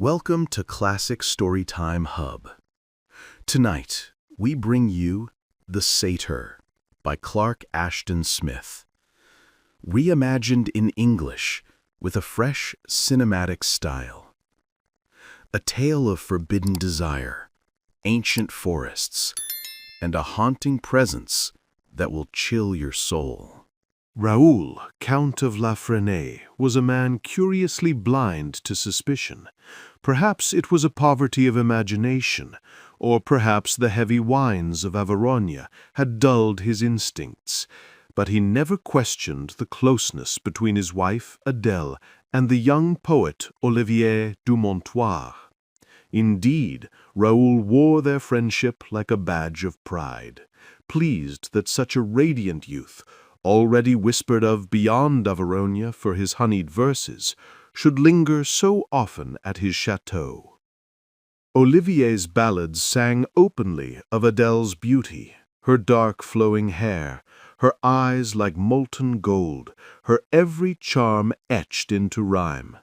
Welcome to Classic Storytime Hub. Tonight, we bring you The Satyr by Clark Ashton Smith, reimagined in English with a fresh cinematic style. A tale of forbidden desire, ancient forests, and a haunting presence that will chill your soul. Raoul, Count of Lafresnaye, was a man curiously blind to suspicion. Perhaps it was a poverty of imagination, or perhaps the heavy wines of Averoigne had dulled his instincts, but he never questioned the closeness between his wife, Adèle, and the young poet Olivier du Montoir. Indeed, Raoul wore their friendship like a badge of pride, pleased that such a radiant youth, already whispered of beyond Averoigne for his honeyed verses, should linger so often at his chateau. Olivier's ballads sang openly of Adèle's beauty, her dark flowing hair, her eyes like molten gold, her every charm etched into rhyme.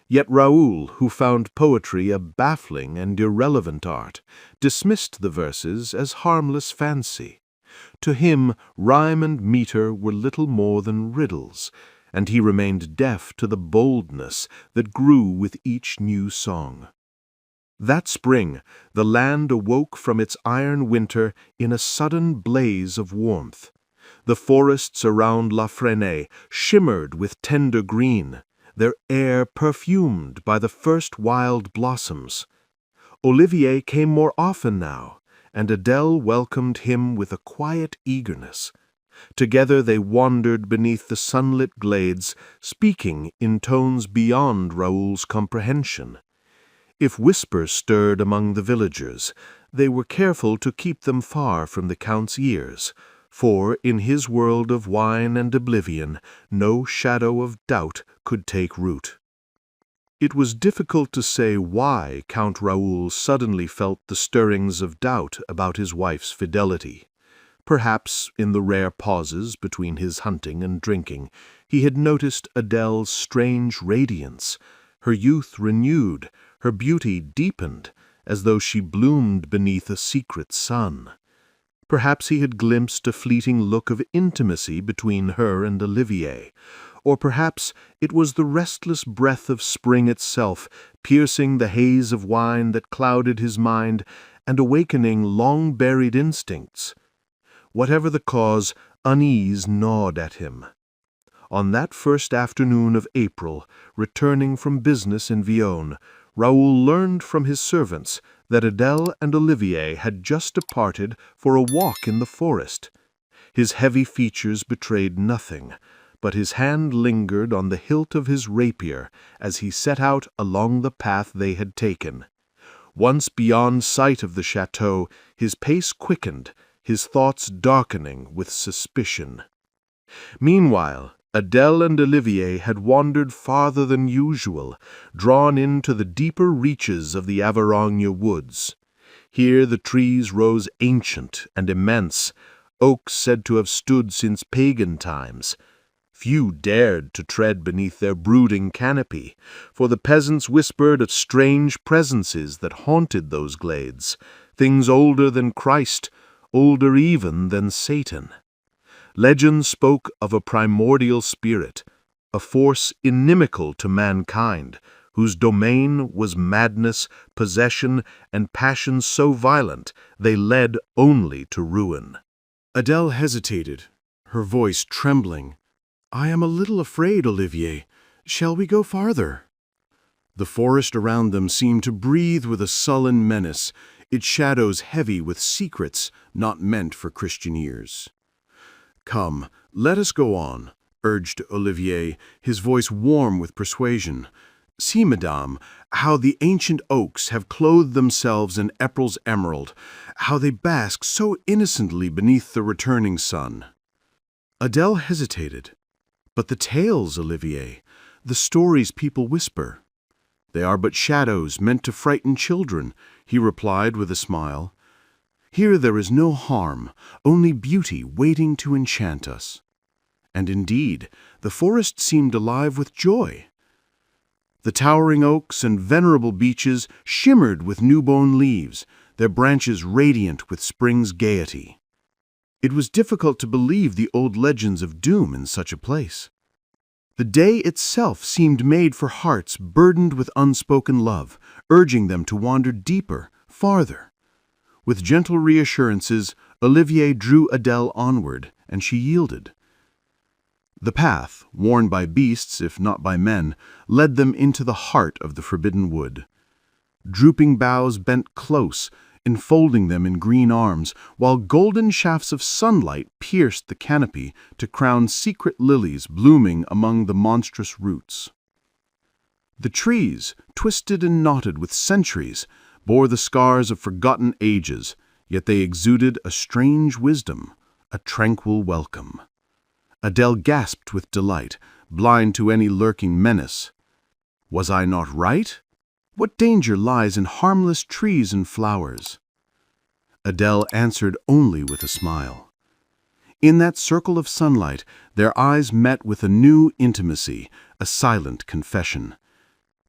Yet Raoul, who found poetry a baffling and irrelevant art, dismissed the verses as harmless fancy. To him, rhyme and meter were little more than riddles, and he remained deaf to the boldness that grew with each new song. That spring, the land awoke from its iron winter in a sudden blaze of warmth. The forests around Lafresnaye shimmered with tender green, their air perfumed by the first wild blossoms. Olivier came more often now, and Adèle welcomed him with a quiet eagerness. Together they wandered beneath the sunlit glades, speaking in tones beyond Raoul's comprehension. If whispers stirred among the villagers, they were careful to keep them far from the Count's ears, for in his world of wine and oblivion no shadow of doubt could take root. It was difficult to say why Count Raoul suddenly felt the stirrings of doubt about his wife's fidelity. Perhaps, in the rare pauses between his hunting and drinking, he had noticed Adèle's strange radiance, her youth renewed, her beauty deepened, as though she bloomed beneath a secret sun. Perhaps he had glimpsed a fleeting look of intimacy between her and Olivier, or perhaps it was the restless breath of spring itself, piercing the haze of wine that clouded his mind and awakening long-buried instincts. Whatever the cause, unease gnawed at him. On that first afternoon of April, returning from business in Viosne, Raoul learned from his servants that Adèle and Olivier had just departed for a walk in the forest. His heavy features betrayed nothing, but his hand lingered on the hilt of his rapier as he set out along the path they had taken. Once beyond sight of the chateau, his pace quickened, his thoughts darkening with suspicion. Meanwhile, Adèle and Olivier had wandered farther than usual, drawn into the deeper reaches of the Averoigne woods. Here the trees rose ancient and immense, oaks said to have stood since pagan times. Few dared to tread beneath their brooding canopy, for the peasants whispered of strange presences that haunted those glades, things older than Christ, older even than Satan. Legend spoke of a primordial spirit, a force inimical to mankind, whose domain was madness, possession, and passions so violent they led only to ruin. Adèle hesitated, her voice trembling. "I am a little afraid, Olivier. Shall we go farther?" The forest around them seemed to breathe with a sullen menace, its shadows heavy with secrets not meant for Christian ears. "Come, let us go on," urged Olivier, his voice warm with persuasion. "See, madame, how the ancient oaks have clothed themselves in April's emerald, how they bask so innocently beneath the returning sun." Adèle hesitated. "But the tales, Olivier, the stories people whisper." "They are but shadows meant to frighten children," he replied with a smile. "Here there is no harm, only beauty waiting to enchant us." And indeed, the forest seemed alive with joy. The towering oaks and venerable beeches shimmered with newborn leaves, their branches radiant with spring's gaiety. It was difficult to believe the old legends of doom in such a place. The day itself seemed made for hearts burdened with unspoken love, urging them to wander deeper, farther. With gentle reassurances, Olivier drew Adele onward, and she yielded. The path, worn by beasts if not by men, led them into the heart of the forbidden wood. Drooping boughs bent close, enfolding them in green arms, while golden shafts of sunlight pierced the canopy to crown secret lilies blooming among the monstrous roots. The trees, twisted and knotted with centuries, bore the scars of forgotten ages, yet they exuded a strange wisdom, a tranquil welcome. Adele gasped with delight, blind to any lurking menace. Was I not right? What danger lies in harmless trees and flowers? Adele answered only with a smile. In that circle of sunlight, their eyes met with a new intimacy, a silent confession.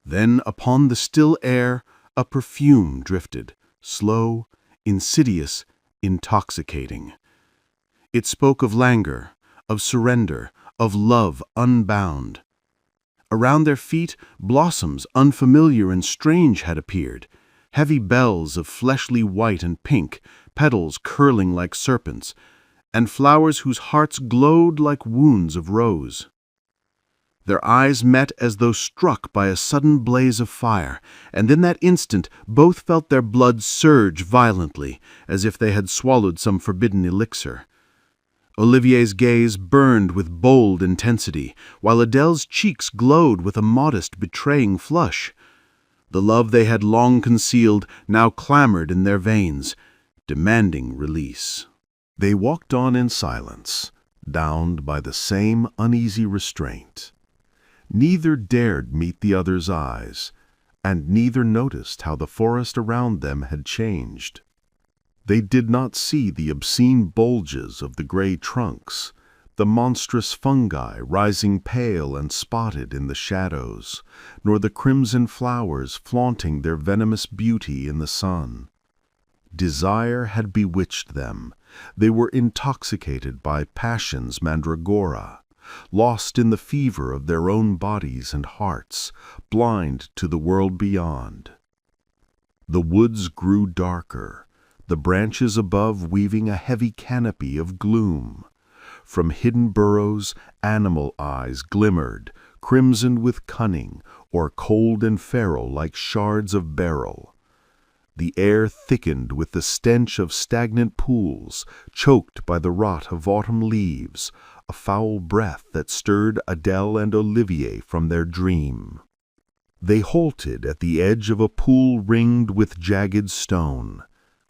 Then upon the still air, a perfume drifted, slow, insidious, intoxicating. It spoke of languor, of surrender, of love unbound. Around their feet, blossoms unfamiliar and strange had appeared, heavy bells of fleshly white and pink, petals curling like serpents, and flowers whose hearts glowed like wounds of rose. Their eyes met as though struck by a sudden blaze of fire, and in that instant both felt their blood surge violently, as if they had swallowed some forbidden elixir. Olivier's gaze burned with bold intensity, while Adele's cheeks glowed with a modest, betraying flush. The love they had long concealed now clamored in their veins, demanding release. They walked on in silence, downed by the same uneasy restraint. Neither dared meet the other's eyes, and neither noticed how the forest around them had changed. They did not see the obscene bulges of the gray trunks, the monstrous fungi rising pale and spotted in the shadows, nor the crimson flowers flaunting their venomous beauty in the sun. Desire had bewitched them. They were intoxicated by passion's mandragora, lost in the fever of their own bodies and hearts, blind to the world beyond. The woods grew darker, the branches above weaving a heavy canopy of gloom. From hidden burrows, animal eyes glimmered, crimsoned with cunning, or cold and feral like shards of beryl. The air thickened with the stench of stagnant pools, choked by the rot of autumn leaves, a foul breath that stirred Adele and Olivier from their dream. They halted at the edge of a pool ringed with jagged stone,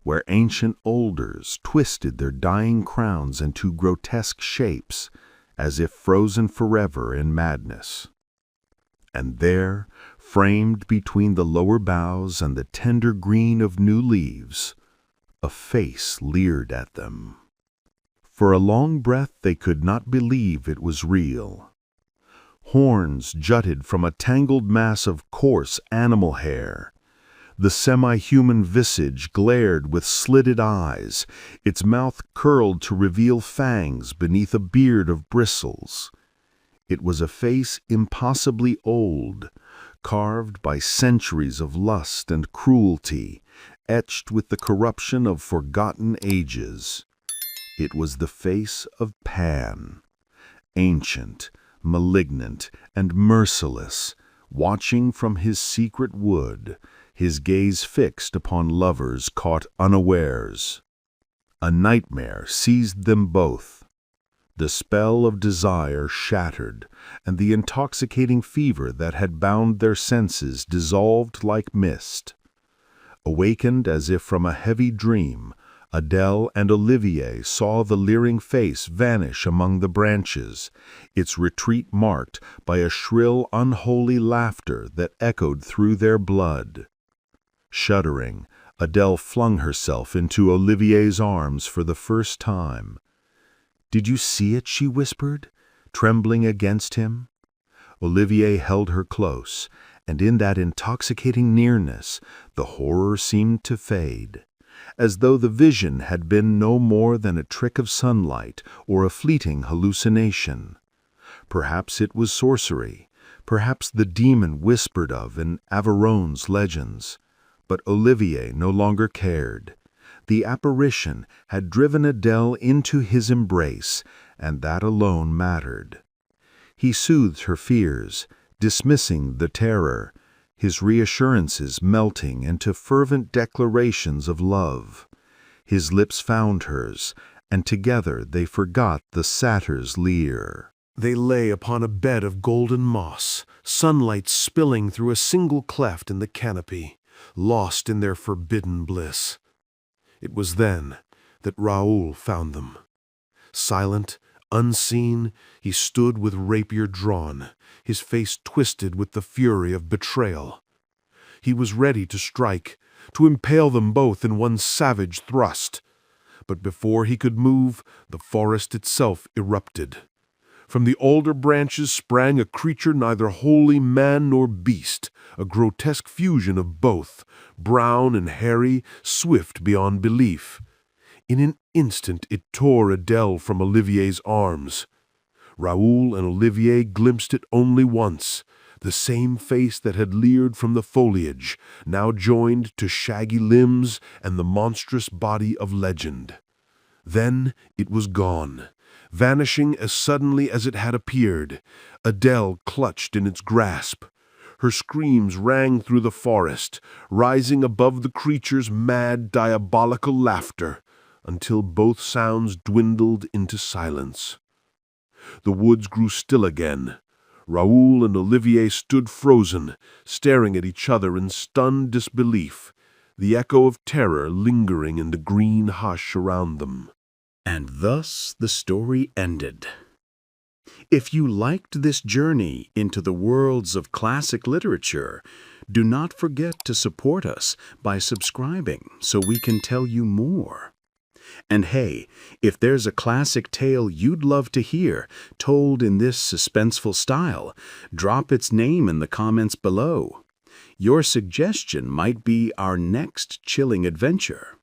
where ancient alders twisted their dying crowns into grotesque shapes, as if frozen forever in madness. And there, framed between the lower boughs and the tender green of new leaves, a face leered at them. For a long breath they could not believe it was real. Horns jutted from a tangled mass of coarse animal hair. The semi-human visage glared with slitted eyes, its mouth curled to reveal fangs beneath a beard of bristles. It was a face impossibly old, carved by centuries of lust and cruelty, etched with the corruption of forgotten ages. It was the face of Pan, ancient, malignant, and merciless, watching from his secret wood, his gaze fixed upon lovers caught unawares. A nightmare seized them both. The spell of desire shattered, and the intoxicating fever that had bound their senses dissolved like mist. Awakened as if from a heavy dream, Adele and Olivier saw the leering face vanish among the branches, its retreat marked by a shrill, unholy laughter that echoed through their blood. Shuddering, Adele flung herself into Olivier's arms for the first time. "Did you see it?" she whispered, trembling against him. Olivier held her close, and in that intoxicating nearness, the horror seemed to fade, as though the vision had been no more than a trick of sunlight or a fleeting hallucination. Perhaps it was sorcery, perhaps the demon whispered of in Averoigne's legends. But Olivier no longer cared. The apparition had driven Adele into his embrace, and that alone mattered. He soothed her fears, dismissing the terror, his reassurances melting into fervent declarations of love. His lips found hers, and together they forgot the satyr's leer. They lay upon a bed of golden moss, sunlight spilling through a single cleft in the canopy, lost in their forbidden bliss. It was then that Raoul found them. Silent, unseen, he stood with rapier drawn, his face twisted with the fury of betrayal. He was ready to strike, to impale them both in one savage thrust. But before he could move, the forest itself erupted. From the alder branches sprang a creature neither wholly man nor beast, a grotesque fusion of both, brown and hairy, swift beyond belief. In an instant it tore Adele from Olivier's arms. Raoul and Olivier glimpsed it only once, the same face that had leered from the foliage, now joined to shaggy limbs and the monstrous body of legend. Then it was gone, vanishing as suddenly as it had appeared. Adele clutched in its grasp. Her screams rang through the forest, rising above the creature's mad, diabolical laughter, until both sounds dwindled into silence. The woods grew still again. Raoul and Olivier stood frozen, staring at each other in stunned disbelief, the echo of terror lingering in the green hush around them. And thus the story ended. If you liked this journey into the worlds of classic literature, do not forget to support us by subscribing so we can tell you more. And hey, if there's a classic tale you'd love to hear told in this suspenseful style, drop its name in the comments below. Your suggestion might be our next chilling adventure.